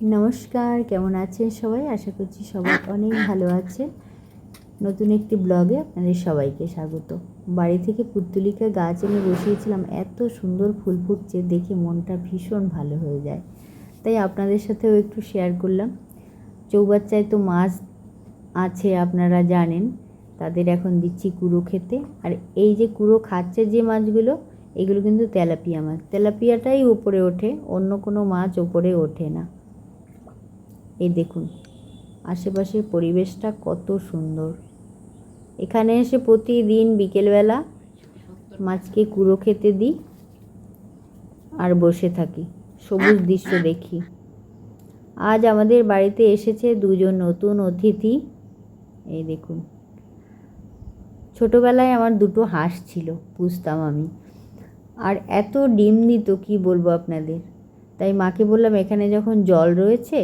নমস্কার, কেমন আছেন সবাই? আশা করছি সবাই অনেক ভালো আছেন। নতুন একটি ব্লগে আপনাদের সবাইকে স্বাগত। বাড়ি থেকে পুত্তলিকা গাছ এনে বসিয়েছিলাম, এত সুন্দর ফুল ফুটছে দেখে মনটা ভীষণ ভালো হয়ে যায়, তাই আপনাদের সাথেও একটু শেয়ার করলাম। চৌবাচ্চায় তো মাছ আছে, আপনারা জানেন, তাদের এখন দিচ্ছি কুড়ো খেতে। আর এই যে কুড়ো খাচ্ছে যে মাছগুলো, এগুলো কিন্তু তেলাপিয়া মাছ। তেলাপিয়াটাই উপরে ওঠে, অন্য কোনো মাছ ওপরে ওঠে না। এই দেখুন আশেপাশের পরিবেশটা কত সুন্দর। এখানে এসে প্রতিদিন বিকেলবেলা মাছকে কুড়ো খেতে দিই আর বসে থাকি, সবুজ দৃশ্য দেখি। আজ আমাদের বাড়িতে এসেছে দুজন নতুন অতিথি। এই দেখুন, ছোটোবেলায় আমার দুটো হাঁস ছিল, পুষতাম আমি, আর এত ডিম দিত কি বলবো আপনাদের। তাই মাকে বললাম, এখানে যখন জল রয়েছে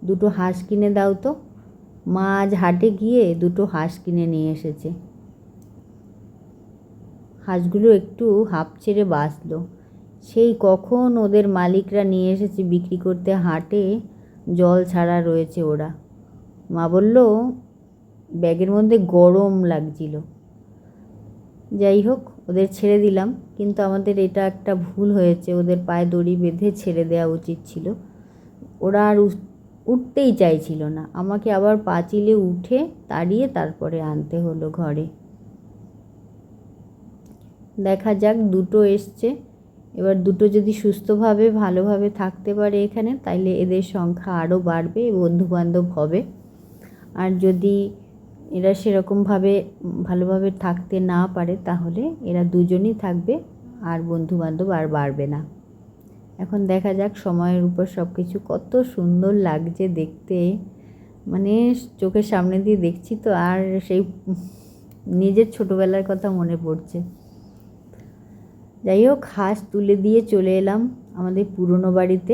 দুটো হাঁস কিনে দাও তো। মা আজ হাটে গিয়ে দুটো হাঁস কিনে নিয়ে এসেছে। হাঁসগুলো একটু হাঁপ ছেড়ে বাঁচলো। সেই কখন ওদের মালিকরা নিয়ে এসেছে বিক্রি করতে, হাটে জল ছাড়া রয়েছে ওরা। মা বলল ব্যাগের মধ্যে গরম লাগছিল। যাই হোক, ওদের ছেড়ে দিলাম, কিন্তু আমাদের এটা একটা ভুল হয়েছে, ওদের পায়ে দড়ি বেঁধে ছেড়ে দেওয়া উচিত ছিল। ওরা আর উঠতেই চাইছিল না, আমাকে আবার পাঁচিলে উঠে তাড়িয়ে তারপরে আনতে হলো ঘরে। দেখা যাক, দুটো এসছে, এবার দুটো যদি সুস্থভাবে ভালোভাবে থাকতে পারে এখানে, তাইলে এদের সংখ্যা আরও বাড়বে, বন্ধুবান্ধব হবে। আর যদি এরা সেরকমভাবে ভালোভাবে থাকতে না পারে, তাহলে এরা দুজনই থাকবে, আর বন্ধুবান্ধব আর বাড়বে না। এখন দেখা যাক, সময়ের উপর সব কিছু। কত সুন্দর লাগছে দেখতে, মানে চোখের সামনে দিয়ে দেখছি তো, আর সেই নিজের ছোটোবেলার কথা মনে পড়ছে। যাই হোক, হাঁস তুলে দিয়ে চলে এলাম আমাদের পুরনো বাড়িতে।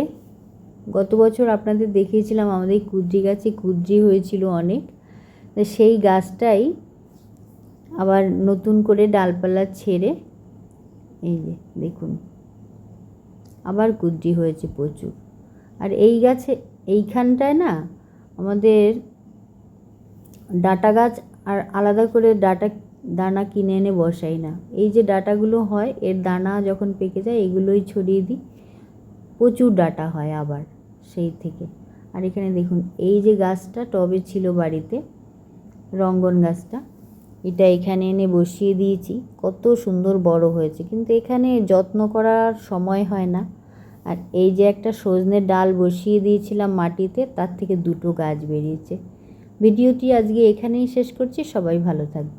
গত বছর আপনাদের দেখিয়েছিলাম আমাদের কুদ্রি গাছে কুদ্রি হয়েছিল অনেক, সেই গাছটাই আবার নতুন করে ডালপালা ছেড়ে, এই যে দেখুন আবার কুদ্রি হয়েছে প্রচুর। আর এই গাছে এইখানটায় না আমাদের ডাঁটা গাছ, আর আলাদা করে দানা কিনে এনে বসাই না। এই যে ডাঁটাগুলো হয়, এর দানা যখন পেকে যায় এগুলোই ছড়িয়ে দিই, প্রচুর ডাঁটা হয় আবার সেই থেকে। আর এখানে দেখুন, এই যে গাছটা টবে ছিল বাড়িতে, রঙ্গন গাছটা, এটা এখানে এনে বসিয়ে দিয়েছি। কত সুন্দর বড় হয়েছে, কিন্তু এখানে যত্ন করার সময় হয় না। আর এই যে একটা সজনের ডাল বসিয়ে দিয়েছিলাম মাটিতে, তার থেকে দুটো গাছ বেরিয়েছে। ভিডিওটি আজকে এখানেই শেষ করছি, সবাই ভালো থাকবে।